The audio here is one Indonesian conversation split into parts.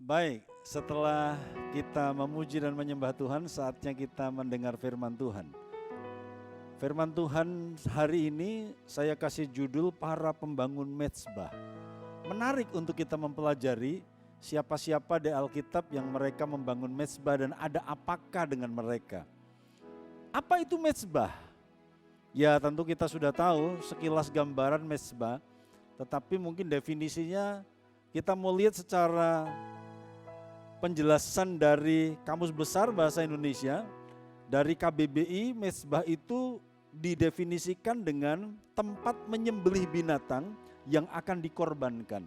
Baik, setelah kita memuji dan menyembah Tuhan, saatnya kita mendengar firman Tuhan. Firman Tuhan hari ini saya kasih judul para pembangun mezbah. Menarik untuk kita mempelajari siapa-siapa di Alkitab yang mereka membangun mezbah dan ada apakah dengan mereka. Apa itu mezbah? Ya tentu kita sudah tahu sekilas gambaran mezbah, tetapi mungkin definisinya kita mau lihat secara penjelasan dari Kamus Besar Bahasa Indonesia. Dari KBBI, mezbah itu didefinisikan dengan tempat menyembelih binatang yang akan dikorbankan.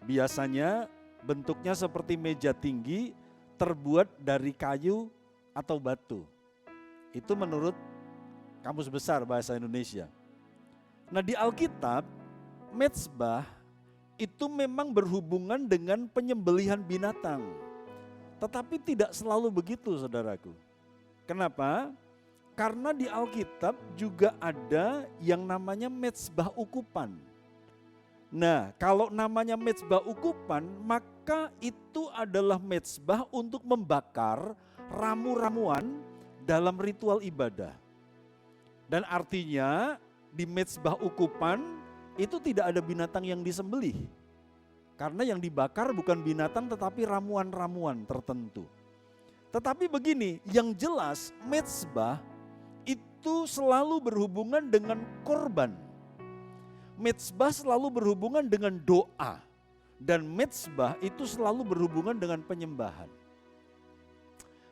Biasanya bentuknya seperti meja tinggi terbuat dari kayu atau batu. Itu menurut Kamus Besar Bahasa Indonesia. Nah, di Alkitab, mezbah itu memang berhubungan dengan penyembelihan binatang. Tetapi tidak selalu begitu, saudaraku. Kenapa? Karena di Alkitab juga ada yang namanya mezbah ukupan. Nah, kalau namanya mezbah ukupan, maka itu adalah mezbah untuk membakar ramu-ramuan dalam ritual ibadah. Dan artinya di mezbah ukupan itu tidak ada binatang yang disembelih. Karena yang dibakar bukan binatang tetapi ramuan-ramuan tertentu. Tetapi begini, yang jelas mezbah itu selalu berhubungan dengan korban. Mezbah selalu berhubungan dengan doa. Dan mezbah itu selalu berhubungan dengan penyembahan.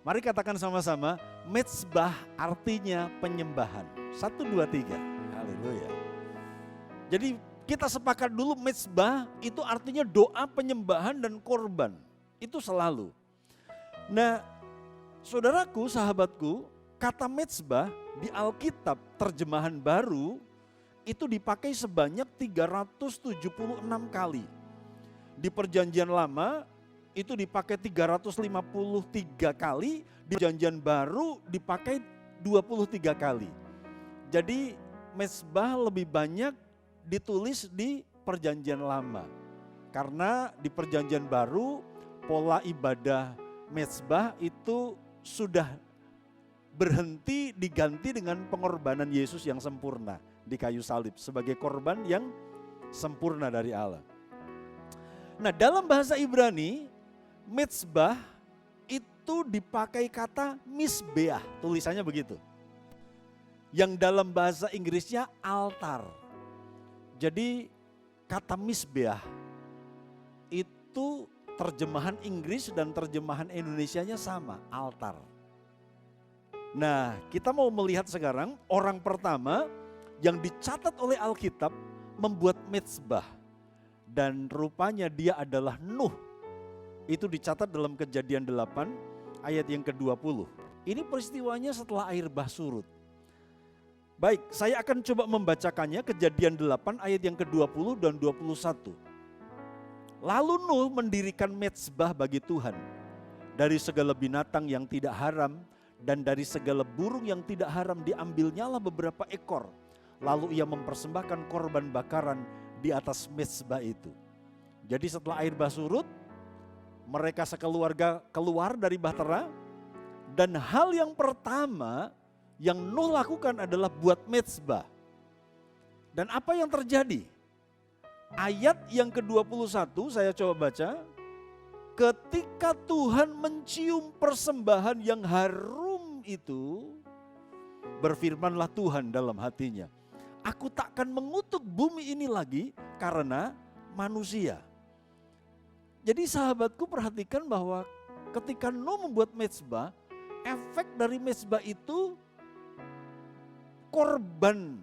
Mari katakan sama-sama, mezbah artinya penyembahan. 1, 2, 3. Haleluya. Jadi kita sepakat dulu mezbah itu artinya doa, penyembahan dan korban. Itu selalu. Nah, saudaraku, sahabatku, kata mezbah di Alkitab terjemahan baru itu dipakai sebanyak 376 kali. Di Perjanjian Lama itu dipakai 353 kali, di Perjanjian Baru dipakai 23 kali. Jadi mezbah lebih banyak ditulis di Perjanjian Lama. Karena di Perjanjian Baru pola ibadah mezbah itu sudah berhenti diganti dengan pengorbanan Yesus yang sempurna di kayu salib sebagai korban yang sempurna dari Allah. Nah, dalam bahasa Ibrani mezbah itu dipakai kata misbeah, tulisannya begitu. Yang dalam bahasa Inggrisnya altar. Jadi kata misbeah itu terjemahan Inggris dan terjemahan Indonesianya sama, altar. Nah, kita mau melihat sekarang orang pertama yang dicatat oleh Alkitab membuat mezbah. Dan rupanya dia adalah Nuh. Itu dicatat dalam Kejadian 8 ayat yang ke-20. Ini peristiwanya setelah air bah surut. Baik, saya akan coba membacakannya Kejadian 8 ayat yang ke-20 dan 21. Lalu Nuh mendirikan mezbah bagi Tuhan. Dari segala binatang yang tidak haram dan dari segala burung yang tidak haram diambilnyalah beberapa ekor. Lalu ia mempersembahkan korban bakaran di atas mezbah itu. Jadi setelah air bah surut, mereka sekeluarga keluar dari bahtera. Dan hal yang pertama yang Nuh lakukan adalah buat mezbah. Dan apa yang terjadi? Ayat yang ke-21 saya coba baca. Ketika Tuhan mencium persembahan yang harum itu, berfirmanlah Tuhan dalam hatinya, aku takkan mengutuk bumi ini lagi karena manusia. Jadi sahabatku perhatikan bahwa ketika Nuh membuat mezbah, efek dari mezbah itu korban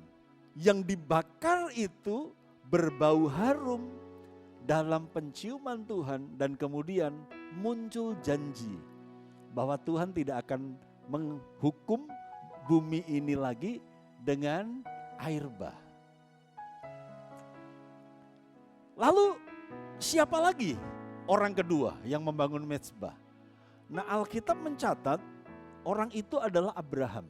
yang dibakar itu berbau harum dalam penciuman Tuhan dan kemudian muncul janji bahwa Tuhan tidak akan menghukum bumi ini lagi dengan air bah. Lalu siapa lagi orang kedua yang membangun mezbah? Nah, Alkitab mencatat orang itu adalah Abraham.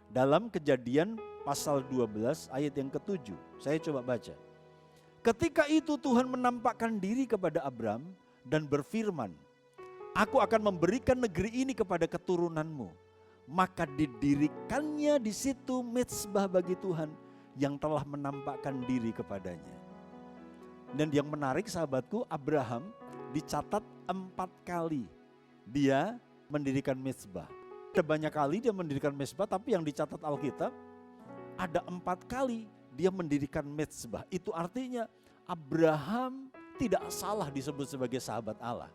Dalam Kejadian pasal 12 ayat yang ke-7. Saya coba baca. Ketika itu Tuhan menampakkan diri kepada Abram dan berfirman, aku akan memberikan negeri ini kepada keturunanmu. Maka didirikannya di situ mezbah bagi Tuhan yang telah menampakkan diri kepadanya. Dan yang menarik sahabatku, Abraham dicatat 4 kali dia mendirikan mezbah. Ada banyak kali dia mendirikan mezbah, tapi yang dicatat Alkitab ada 4 kali dia mendirikan mezbah. Itu artinya Abraham tidak salah disebut sebagai sahabat Allah.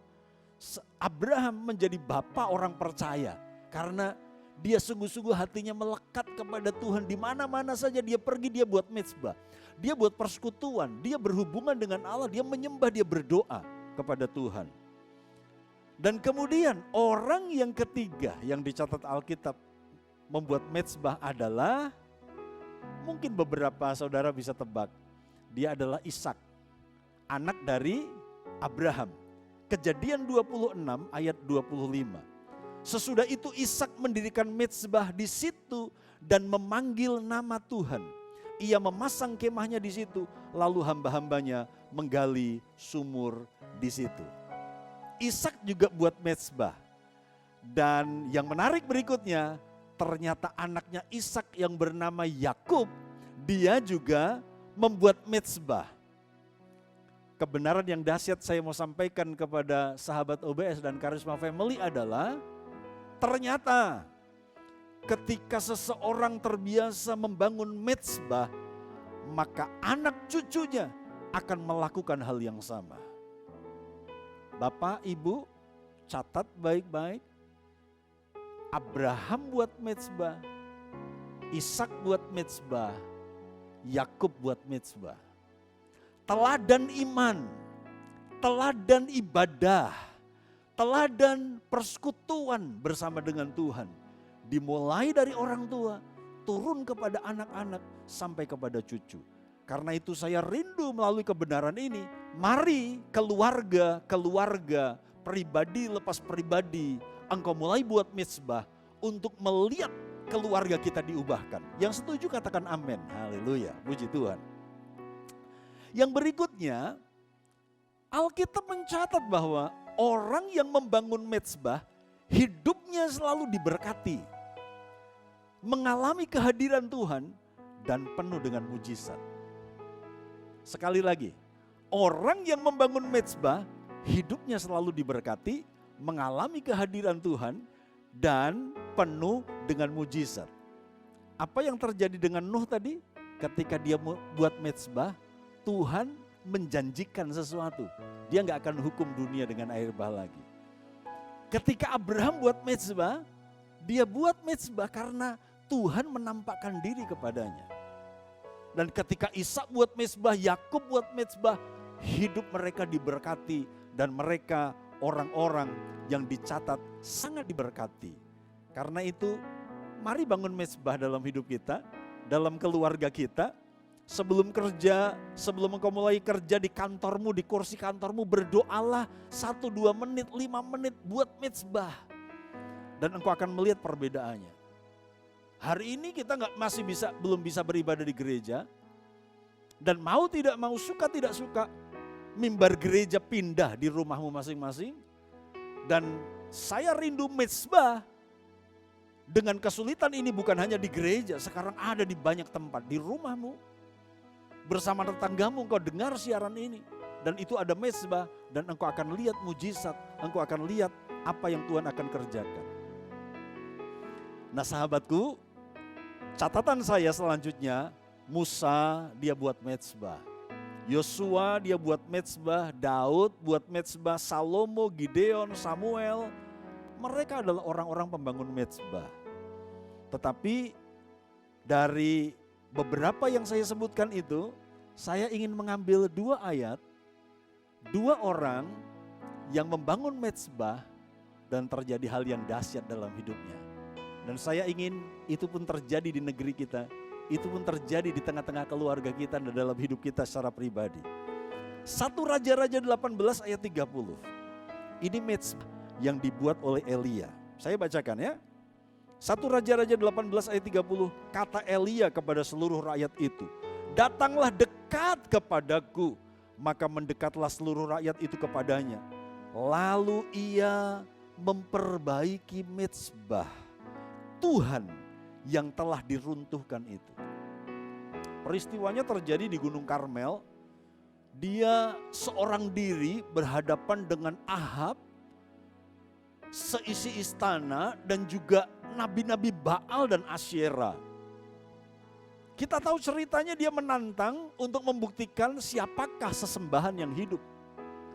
Abraham menjadi bapa orang percaya karena dia sungguh-sungguh hatinya melekat kepada Tuhan. Di mana-mana saja dia pergi, dia buat mezbah. Dia buat persekutuan, dia berhubungan dengan Allah, dia menyembah, dia berdoa kepada Tuhan. Dan kemudian orang yang ketiga yang dicatat Alkitab membuat mezbah adalah, mungkin beberapa saudara bisa tebak, dia adalah Ishak, anak dari Abraham. Kejadian 26 ayat 25. Sesudah itu Ishak mendirikan mezbah di situ dan memanggil nama Tuhan. Ia memasang kemahnya di situ, lalu hamba-hambanya menggali sumur di situ. Ishak juga buat mezbah. Dan yang menarik berikutnya, ternyata anaknya Ishak yang bernama Yakub, dia juga membuat mezbah. Kebenaran yang dahsyat saya mau sampaikan kepada sahabat OBS dan Karisma Family adalah, ternyata ketika seseorang terbiasa membangun mezbah, maka anak cucunya akan melakukan hal yang sama. Bapak, Ibu, catat baik-baik. Abraham buat mezbah, Ishak buat mezbah, Yakub buat mezbah. Teladan iman, teladan ibadah, teladan persekutuan bersama dengan Tuhan. Dimulai dari orang tua, turun kepada anak-anak, sampai kepada cucu. Karena itu saya rindu melalui kebenaran ini, mari keluarga, pribadi lepas pribadi, engkau mulai buat mezbah untuk melihat keluarga kita diubahkan. Yang setuju katakan amin, haleluya, puji Tuhan. Yang berikutnya, Alkitab mencatat bahwa orang yang membangun mezbah, hidupnya selalu diberkati, mengalami kehadiran Tuhan dan penuh dengan mujizat. Sekali lagi, orang yang membangun mezbah, hidupnya selalu diberkati, mengalami kehadiran Tuhan dan penuh dengan mujizat. Apa yang terjadi dengan Nuh tadi? Ketika dia buat mezbah, Tuhan menjanjikan sesuatu. Dia nggak akan hukum dunia dengan air bah lagi. Ketika Abraham buat mezbah, dia buat mezbah karena Tuhan menampakkan diri kepadanya. Dan ketika Ishak buat mezbah, Yakub buat mezbah, hidup mereka diberkati dan mereka orang-orang yang dicatat sangat diberkati. Karena itu, mari bangun mezbah dalam hidup kita, dalam keluarga kita. Sebelum kerja, sebelum engkau mulai kerja di kantormu, di kursi kantormu, berdoalah 1, 2 menit, 5 menit, buat mezbah. Dan engkau akan melihat perbedaannya. Hari ini kita belum bisa beribadah di gereja. Dan mau tidak mau, suka tidak suka, mimbar gereja pindah di rumahmu masing-masing. Dan saya rindu mezbah. Dengan kesulitan ini bukan hanya di gereja, sekarang ada di banyak tempat, di rumahmu. Bersama tetanggamu engkau dengar siaran ini. Dan itu ada mezbah dan engkau akan lihat mujizat. Engkau akan lihat apa yang Tuhan akan kerjakan. Nah sahabatku, catatan saya selanjutnya, Musa dia buat mezbah. Yosua dia buat mezbah, Daud buat mezbah, Salomo, Gideon, Samuel. Mereka adalah orang-orang pembangun mezbah. Tetapi dari beberapa yang saya sebutkan itu, saya ingin mengambil 2 ayat, 2 orang yang membangun mezbah dan terjadi hal yang dahsyat dalam hidupnya. Dan saya ingin itu pun terjadi di negeri kita, itu pun terjadi di tengah-tengah keluarga kita dan dalam hidup kita secara pribadi. 1 Raja-Raja 18 ayat 30. Ini mezbah yang dibuat oleh Elia. Saya bacakan ya. 1 Raja-Raja 18 ayat 30, kata Elia kepada seluruh rakyat itu, datanglah dekat kepadaku, maka mendekatlah seluruh rakyat itu kepadanya. Lalu ia memperbaiki mezbah Tuhan yang telah diruntuhkan itu. Peristiwanya terjadi di Gunung Karmel. Dia seorang diri berhadapan dengan Ahab, seisi istana, dan juga nabi-nabi Baal dan Asyera. Kita tahu ceritanya, dia menantang untuk membuktikan siapakah sesembahan yang hidup.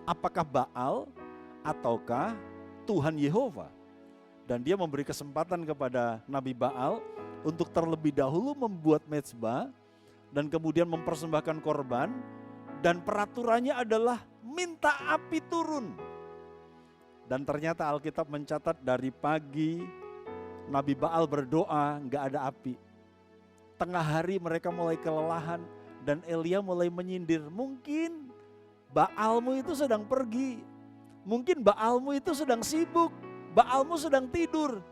Apakah Baal ataukah Tuhan Yehova. Dan dia memberi kesempatan kepada Nabi Baal untuk terlebih dahulu membuat mezbah dan kemudian mempersembahkan korban. Dan peraturannya adalah minta api turun. Dan ternyata Alkitab mencatat dari pagi Nabi Baal berdoa gak ada api. Tengah hari mereka mulai kelelahan dan Elia mulai menyindir, mungkin Baalmu itu sedang pergi. Mungkin Baalmu itu sedang sibuk, Baalmu sedang tidur.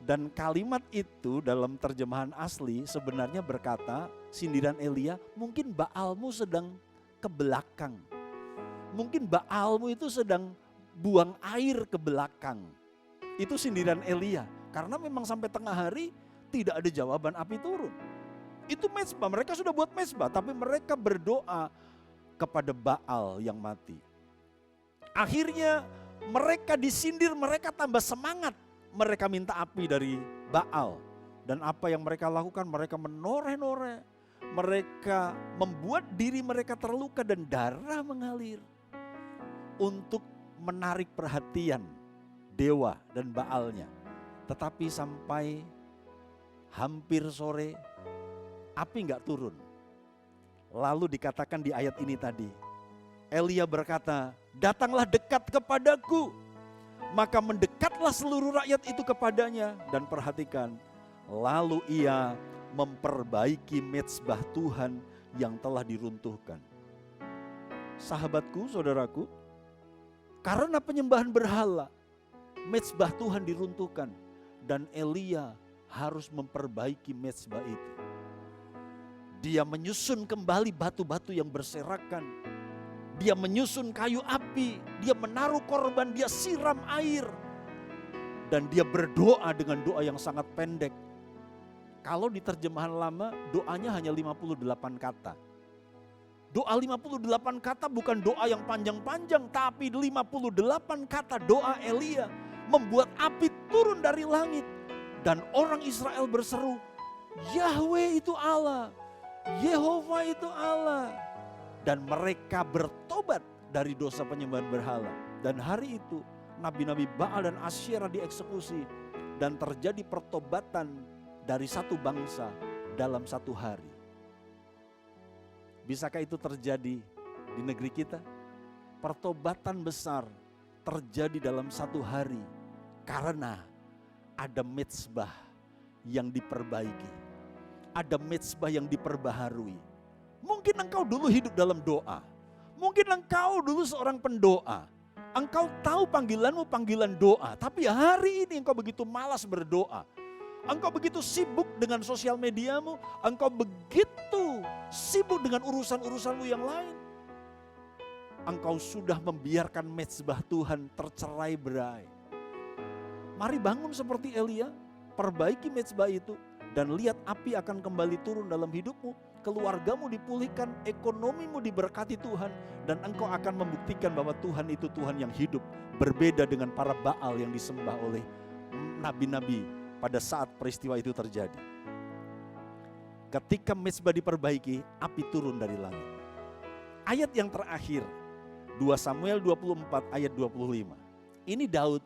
Dan kalimat itu dalam terjemahan asli sebenarnya berkata, sindiran Elia, mungkin Baalmu sedang ke belakang. Mungkin Baalmu itu sedang buang air ke belakang. Itu sindiran Elia. Karena memang sampai tengah hari tidak ada jawaban api turun. Itu mezbah, mereka sudah buat mezbah, tapi mereka berdoa kepada Baal yang mati. Akhirnya mereka disindir, mereka tambah semangat. Mereka minta api dari Baal. Dan apa yang mereka lakukan? Mereka menoreh-noreh. Mereka membuat diri mereka terluka dan darah mengalir. Untuk menarik perhatian dewa dan Baalnya. Tetapi sampai hampir sore, api gak turun. Lalu dikatakan di ayat ini tadi, Elia berkata, datanglah dekat kepadaku. Maka mendekatlah seluruh rakyat itu kepadanya. Dan perhatikan, lalu ia memperbaiki mezbah Tuhan yang telah diruntuhkan. Sahabatku, saudaraku, karena penyembahan berhala, mezbah Tuhan diruntuhkan. Dan Elia harus memperbaiki mezbah itu. Dia menyusun kembali batu-batu yang berserakan. Dia menyusun kayu api, dia menaruh korban, dia siram air. Dan dia berdoa dengan doa yang sangat pendek. Kalau di terjemahan lama doanya hanya 58 kata. Doa 58 kata bukan doa yang panjang-panjang, tapi 58 kata doa Elia membuat api turun dari langit. Dan orang Israel berseru, Yahweh itu Allah, Yehova itu Allah. Dan mereka bertobat dari dosa penyembahan berhala. Dan hari itu nabi-nabi Baal dan Asyera dieksekusi. Dan terjadi pertobatan dari satu bangsa dalam satu hari. Bisakah itu terjadi di negeri kita? Pertobatan besar terjadi dalam satu hari. Karena ada mezbah yang diperbaiki. Ada mezbah yang diperbaharui. Mungkin engkau dulu hidup dalam doa. Mungkin engkau dulu seorang pendoa. Engkau tahu panggilanmu panggilan doa. Tapi hari ini engkau begitu malas berdoa. Engkau begitu sibuk dengan sosial mediamu. Engkau begitu sibuk dengan urusan-urusanmu yang lain. Engkau sudah membiarkan mezbah Tuhan tercerai berai. Mari bangun seperti Elia. Perbaiki mezbah itu. Dan lihat api akan kembali turun dalam hidupmu. Keluargamu dipulihkan, ekonomimu diberkati Tuhan. Dan engkau akan membuktikan bahwa Tuhan itu Tuhan yang hidup. Berbeda dengan para Baal yang disembah oleh nabi-nabi pada saat peristiwa itu terjadi. Ketika mezbah diperbaiki, api turun dari langit. Ayat yang terakhir, 2 Samuel 24 ayat 25. Ini Daud.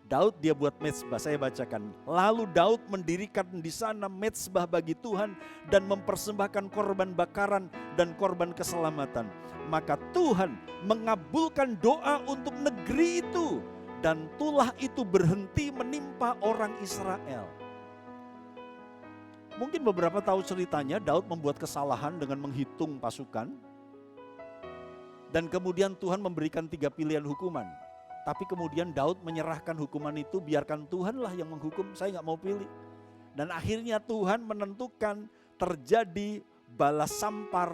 Daud dia buat mezbah, saya bacakan. Lalu Daud mendirikan di sana mezbah bagi Tuhan dan mempersembahkan korban bakaran dan korban keselamatan. Maka Tuhan mengabulkan doa untuk negeri itu dan tulah itu berhenti menimpa orang Israel. Mungkin beberapa tahu ceritanya, Daud membuat kesalahan dengan menghitung pasukan. Dan kemudian Tuhan memberikan 3 pilihan hukuman. Tapi kemudian Daud menyerahkan hukuman itu, biarkan Tuhanlah yang menghukum, saya gak mau pilih. Dan akhirnya Tuhan menentukan terjadi balas sampar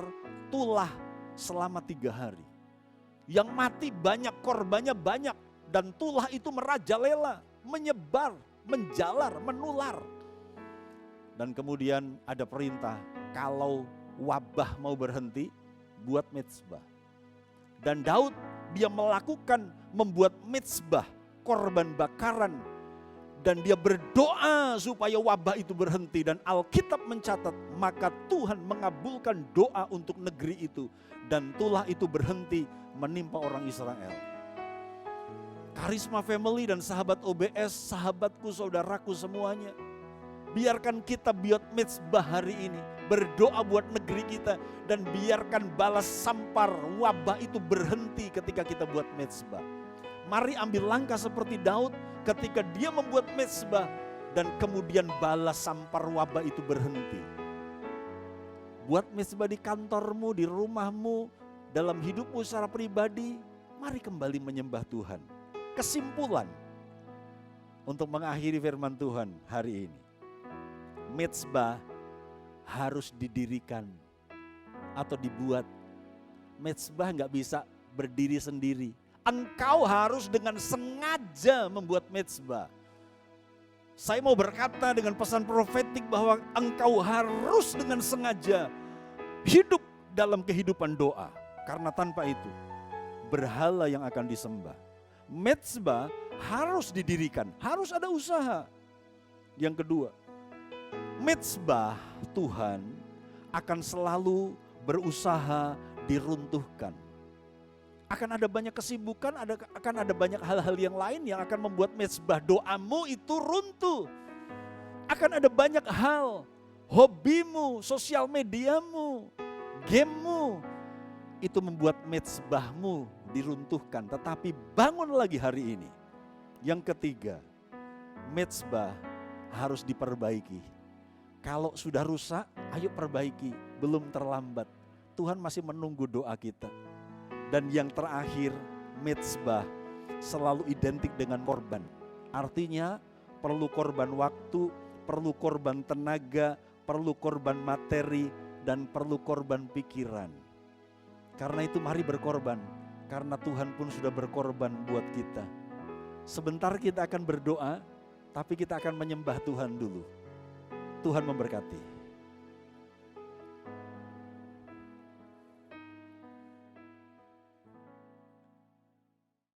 tulah selama 3 hari. Yang mati banyak, korbannya banyak. Dan tulah itu merajalela, menyebar, menjalar, menular. Dan kemudian ada perintah, kalau wabah mau berhenti, buat mezbah. Dan Daud dia membuat mezbah, korban bakaran. Dan dia berdoa supaya wabah itu berhenti. Dan Alkitab mencatat, maka Tuhan mengabulkan doa untuk negeri itu. Dan tulah itu berhenti menimpa orang Israel. Karisma Family dan sahabat OBS, sahabatku, saudaraku semuanya. Biarkan kita buat mezbah hari ini. Berdoa buat negeri kita. Dan biarkan balas sampar wabah itu berhenti ketika kita buat mezbah. Mari ambil langkah seperti Daud ketika dia membuat mezbah. Dan kemudian balas sampar wabah itu berhenti. Buat mezbah di kantormu, di rumahmu, dalam hidupmu secara pribadi. Mari kembali menyembah Tuhan. Kesimpulan untuk mengakhiri firman Tuhan hari ini. Mezbah harus didirikan atau dibuat. Mezbah nggak bisa berdiri sendiri. Engkau harus dengan sengaja membuat mezbah. Saya mau berkata dengan pesan profetik bahwa engkau harus dengan sengaja hidup dalam kehidupan doa. Karena tanpa itu berhala yang akan disembah. Mezbah harus didirikan, harus ada usaha. Yang kedua, mezbah Tuhan akan selalu berusaha diruntuhkan. Akan ada banyak kesibukan, akan ada banyak hal-hal yang lain yang akan membuat mezbah doamu itu runtuh. Akan ada banyak hal, hobimu, sosial mediamu, gamemu, itu membuat mezbahmu diruntuhkan. Tetapi bangun lagi hari ini. Yang ketiga, mezbah harus diperbaiki. Kalau sudah rusak, ayo perbaiki, belum terlambat. Tuhan masih menunggu doa kita. Dan yang terakhir, mezbah selalu identik dengan korban. Artinya perlu korban waktu, perlu korban tenaga, perlu korban materi, dan perlu korban pikiran. Karena itu mari berkorban, karena Tuhan pun sudah berkorban buat kita. Sebentar kita akan berdoa, tapi kita akan menyembah Tuhan dulu. Tuhan memberkati.